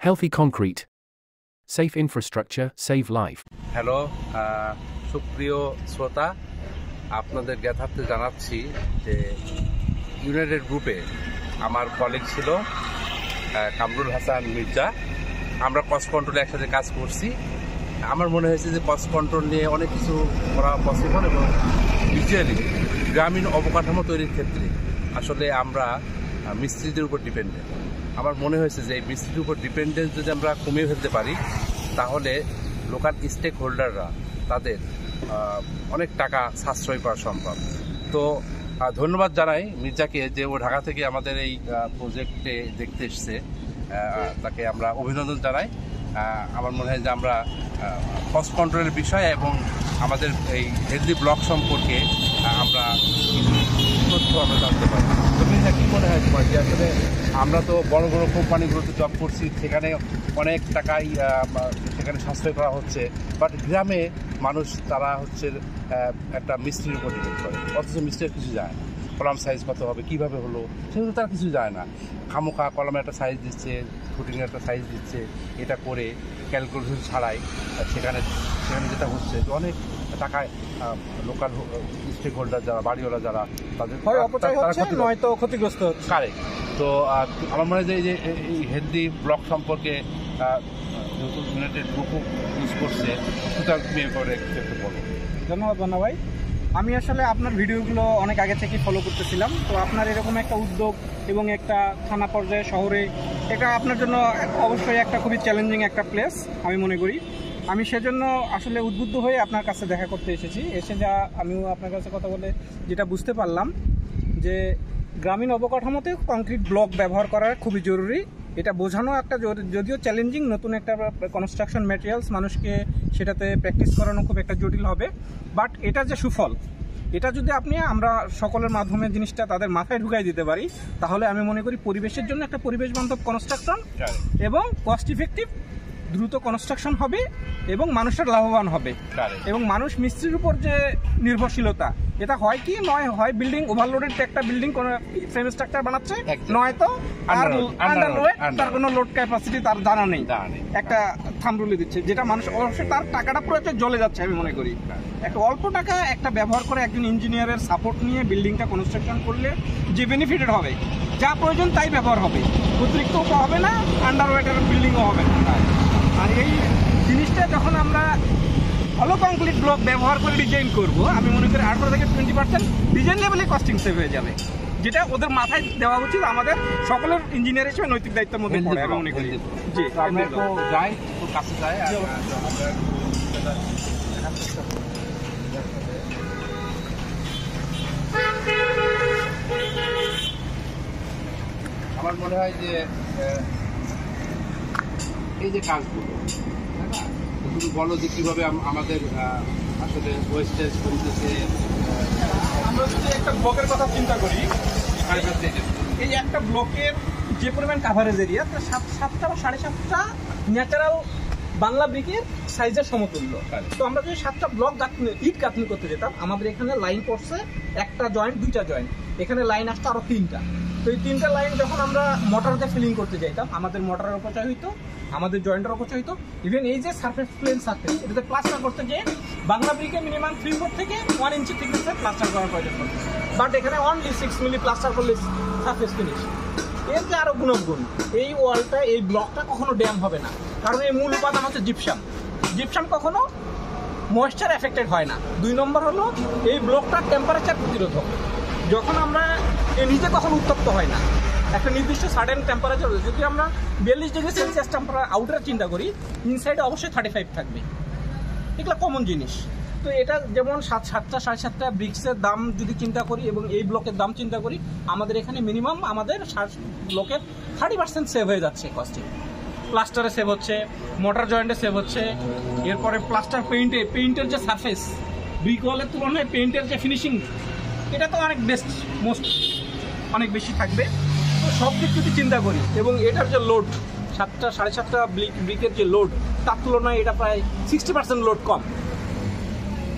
Healthy concrete. Safe infrastructure, save life. Hello সুপ্রিয় শ্রোতা, আপনাদের জ্ঞাতার্থে জানাচ্ছি যে ইউনাইটেড গ্রুপে আমার কলিগ ছিল কামরুল হাসান মির্জা। আমরা কস্ট কন্ট্রোলে একসাথে কাজ করছি। আমার মনে হয়েছে যে কস্ট কন্ট্রোল নিয়ে অনেক কিছু করা পসিবল এবং ভিজুয়ালি গ্রামীণ অবকাঠামো তৈরির ক্ষেত্রে আসলে আমরা মিস্ত্রিদের উপর ডিপেন্ডেন্ট। আমার মনে হয়েছে যে এই মিস্ত্রির উপর ডিপেন্ডেন্স যদি আমরা কমিয়ে ফেলতে পারি তাহলে লোকাল স্টেক হোল্ডাররা তাদের অনেক টাকা সাশ্রয় করা সম্ভব। তো ধন্যবাদ জানাই মির্জাকে যে ও ঢাকা থেকে আমাদের এই প্রজেক্টে দেখতে এসছে, তাকে আমরা অভিনন্দন জানাই। আমার মনে হয় যে আমরা কস্ট কন্ট্রোলের বিষয় এবং আমাদের এই হেলদি ব্লক সম্পর্কে আমরা কিছু তথ্য আমরা জানতে পারি। তো মির্জা কী মনে হয় তোমার যে আসলে আমরা তো বড় বড় কোম্পানিগুলোতে জব করছি, সেখানে অনেক টাকাই সেখানে সাশ্রয় করা হচ্ছে, বাট গ্রামে মানুষ তারা হচ্ছে একটা মিস্ত্রির উপর ডিপেন্ড করে, অথচ মিস্ত্রির কিছু যায় না। কলাম সাইজ কত হবে, কীভাবে হলো, সেগুলো তারা কিছু যায় না। খামোখা কলমে একটা সাইজ দিচ্ছে, ফুটিংয়ের একটা সাইজ দিচ্ছে, এটা করে ক্যালকুলেশন ছাড়াই সেখানে যেটা হচ্ছে অনেক টাকায় লোকাল স্টেক হোল্ডার যারা বাড়িওয়ালা যারা তাদের ক্ষতিগ্রস্ত হচ্ছে। কারেক্ট। তো আমার মনে হয় যে এই হেলদি ব্লক সম্পর্কে ইউনাইটেড গ্রুপ ইউজ করছে, সুতরাং করে একটু বলো। ধন্যবাদ ভাই। আমি আসলে আপনার ভিডিওগুলো অনেক আগে থেকেই ফলো করতেছিলাম। তো আপনার এরকম একটা উদ্যোগ এবং একটা থানা পর্যায়ে শহরে, এটা আপনার জন্য অবশ্যই একটা খুবই চ্যালেঞ্জিং একটা প্লেস আমি মনে করি। আমি সেজন্য আসলে উদ্বুদ্ধ হয়ে আপনার কাছে দেখা করতে এসেছি। আমিও আপনার কাছে কথা বলে যেটা বুঝতে পারলাম যে গ্রামীণ অবকাঠামোতে কংক্রিট ব্লক ব্যবহার করা খুবই জরুরি। এটা বোঝানো একটা যদিও চ্যালেঞ্জিং, নতুন একটা কনস্ট্রাকশন ম্যাটেরিয়ালস মানুষকে সেটাতে প্র্যাকটিস করানো খুব একটা জটিল হবে, বাট এটা যে সুফল, এটা যদি আমরা সকলের মাধ্যমে জিনিসটা তাদের মাথায় ঢুকাই দিতে পারি, তাহলে আমি মনে করি পরিবেশের জন্য একটা পরিবেশ বান্ধব কনস্ট্রাকশন এবং কস্ট ইফেক্টিভ দ্রুত কনস্ট্রাকশন হবে এবং মানুষের লাভবান হবে। এবং মানুষ মিস্ত্রির উপর যে নির্ভরশীলতা, এটা হয় কি নয়, হয় বিল্ডিং ওভারলোডেড একটা বিল্ডিং কোন ফ্রেম স্ট্রাকচার বানাচ্ছে, নয়তো আন্ডারলোড, তার কোনো লোড ক্যাপাসিটি তার জানা নেই, একটা থামরুলি দিচ্ছে, যেটা মানুষ অবশ্যই তার টাকাটা পুরো জ্বলে যাচ্ছে। আমি মনে করি একটা অল্প টাকা একটা ব্যবহার করে একজন ইঞ্জিনিয়ারের সাপোর্ট নিয়ে বিল্ডিংটা কনস্ট্রাকশন করলে যে বেনিফিটেড হবে, যা প্রয়োজন তাই ব্যবহার হবে, অতিরিক্ত হবে না, আন্ডারওয়েটের বিল্ডিংও হবে না। আর এই জিনিসটা যখন আমরা ভালো কংক্রিট ব্লক ব্যবহার করে ডিজাইন করব, আমি মনে করি 18 থেকে 20% ডিজাইন লেভেলে কস্টিং সেভ হয়ে যাবে, যেটা ওদের মাথায় দেওয়া উচিত। আমাদের সকলের ইঞ্জিনিয়ার হিসেবে নৈতিক দায়িত্বের মধ্যে পড়ে আমি মনে করি। জি, আমরা তো যাই, তো কাছে যাই, আমার মনে হয় যে এই যে কাজগুলো, তুমি বলো যে কীভাবে আমাদের আসলে ওয়েস্টেজ কমতেছে। আমরা যদি একটা ব্লকের কথা চিন্তা করি, এই একটা ব্লকের যে পরিমাণ কাভারেজ এরিয়া, তার 7টা বা 7.5টা ন্যাচারাল বাংলা ব্রিকের সাইজের সমতুল্য। তো আমরা যদি 7টা ব্লক ইট গাঁথনি করতে যেতাম, আমাদের এখানে লাইন পড়ছে একটা জয়েন্ট, 2টা জয়েন্ট, এখানে লাইন আসতো আরো 3টা। তো এই 3টা লাইন যখন আমরা মোটরতে ফিলিং করতে যাইতাম, আমাদের মোটরের অপচয় হইতো, আমাদের জয়েন্টের অপচয় হইতো। ইভেন এই যে সারফেস প্লেন সারফেস, এটাতে প্লাস্টার করতে গিয়ে বাংলা ব্রিকে মিনিমাম 3 থেকে 1 ইঞ্চি থিকনেসে প্লাস্টার করার প্রয়োজন পড়ে, বাট এখানে অনলি 6 মিলি প্লাস্টার করলে সারফেস ফিনিশ। এর যে আরো গুণগুণ, এই ওয়ালটা, এই ব্লকটা কখনো ড্যাম হবে না, কারণ এই মূল উপাদান হচ্ছে জিপসাম। জিপসাম কখনো ময়েশ্চার এফেক্টেড হয় না। 2 নম্বর হলো এই ব্লকটা টেম্পারেচার প্রতিরোধক। যখন আমরা নিজে কখনো উত্তপ্ত হয় না, একটা নির্দিষ্ট সার্টেন টেম্পারেচার, যদি আমরা 42 ডিগ্রি সেলসিয়াস টেম্পারেচার আউটার চিন্তা করি, ইনসাইডে অবশ্যই 35 থাকবে, এগুলো কমন জিনিস। তো এটা যেমন 7টা 7.5টা ব্রিক্সের দাম যদি চিন্তা করি এবং এই ব্লকের দাম চিন্তা করি, আমাদের এখানে মিনিমাম আমাদের ব্লকের 30% সেভ হয়ে যাচ্ছে কস্টে। প্লাস্টারে সেভ হচ্ছে, মোটর জয়েন্টে সেভ হচ্ছে, এরপরে প্লাস্টার পেইন্টের যে সারফেস, ব্রিক ওয়ালের তুলনায় পেইন্টের যে ফিনিশিং, এটা তো অনেক বেস্ট, মোস্ট অনেক বেশি থাকবে। তো সব দিক যদি চিন্তা করি এবং এটার যে লোড, 7টা 7.5টা ব্রিকের যে লোড, তার তুলনায় এটা প্রায় 60% লোড কম।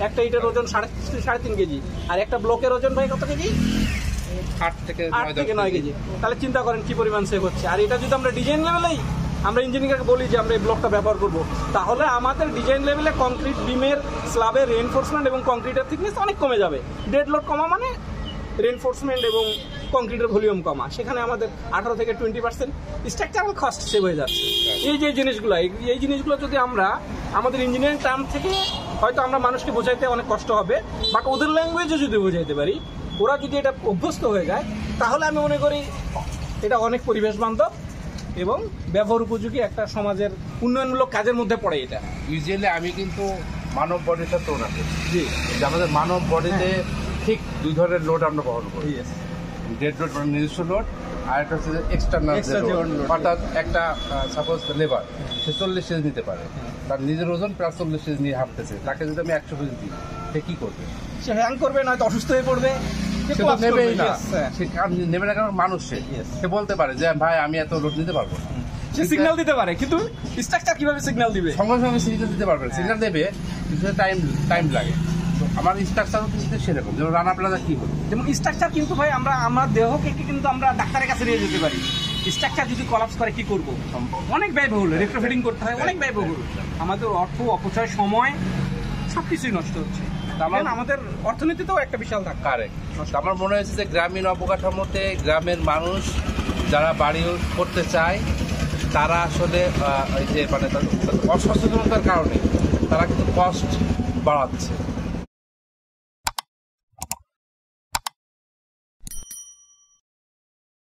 একটা ইটের ওজন 3.5 কেজি, আর একটা ব্লকের ওজন ভাই কত কেজি? 8 থেকে 9 কেজি। তাহলে চিন্তা করেন কি পরিমাণ সেভ হচ্ছে। আর এটা যদি আমরা ডিজাইন লেভেলেই আমরা ইঞ্জিনিয়ারকে বলি যে আমরা এই ব্লকটা ব্যবহার করব, তাহলে আমাদের ডিজাইন লেভেলে কংক্রিট বিমের স্ল্যাবের রেইনফোর্সমেন্ট এবং কংক্রিটের থিকনেস অনেক কমে যাবে। ডেড লোড কমা মানে রেইনফোর্সমেন্ট এবং কংক্রিটের ভলিউম কমা, সেখানে আমাদের 18 থেকে 20% স্ট্রাকচারাল কস্ট সেভ হয়ে যাচ্ছে। এই যে জিনিসগুলো যদি আমরা আমাদের ইঞ্জিনিয়ারিং টার্ম থেকে হয়তো আমরা মানুষকে বোঝাইতে অনেক কষ্ট হবে, বাট ওদের ল্যাঙ্গুয়েজে যদি বোঝাইতে পারি, ওরা যদি এটা অভ্যস্ত হয়ে যায়, তাহলে আমি মনে করি এটা অনেক পরিবেশ বান্ধব এবং ব্যবহার উপযোগী একটা সমাজের উন্নয়নমূলক কাজের মধ্যে পড়ে এটা। ইউজুয়ালি আমি কিন্তু মানব বডির সাথে তুলনা করি জি, যে আমাদের মানব বডিতে ঠিক দুই ধরনের লোড আমরা বহন করি। ডেড লোড মানে নিজস্ব লোড, আর একটা হচ্ছে এক্সটার্নাল লোড। অর্থাৎ একটা সাপোজ লেবার সে 40 কেজি নিতে পারে, তার নিজের ওজন প্লাস 40 কেজি নিয়ে হাঁটতেছে, তাকে যদি আমি 100 কেজি দিই সে কি করবে? সে হ্যাং করবে, নয়তো অসুস্থ হয়ে পড়বে, সে তো নেবেই না, সে নেবে না, কারণ মানুষ সে বলতে পারে যে ভাই আমি এত লোড নিতে পারবো না, সে সিগন্যাল দিতে পারে, কিন্তু স্ট্রাকচার কিভাবে সিগন্যাল দিবে? সঙ্গে সঙ্গে সিগন্যাল দিতে পারবে, সিগন্যাল দেবে কিন্তু টাইম লাগে। তো আমার স্ট্রাকচারও কিন্তু সেরকম, যেমন রানা প্লাজা কি হলো, যেমন স্ট্রাকচার কিন্তু ভাই আমার দেহকে কিন্তু আমরা ডাক্তারের কাছে নিয়ে যেতে পারি। স্ট্রাকচার যদি কলাপস করে কি করবো? অনেক ব্যয়বহুল, রেট্রোফিটিং করতে হয়, অনেক ব্যয়বহুল, আমাদের অর্থ অপচয়, সময় সবকিছুই নষ্ট হচ্ছে। আমাদের অর্থনীতিতেও একটা বিশাল ধাক্কা। কারেক্ট। আমার মনে হয়েছে যে গ্রামীণ অবকাঠামোতে গ্রামের মানুষ যারা বাড়ি করতে চায় তারা আসলে ওই যে মানে অসচেতনতার কারণে তারা কিন্তু কস্ট বাড়াচ্ছে।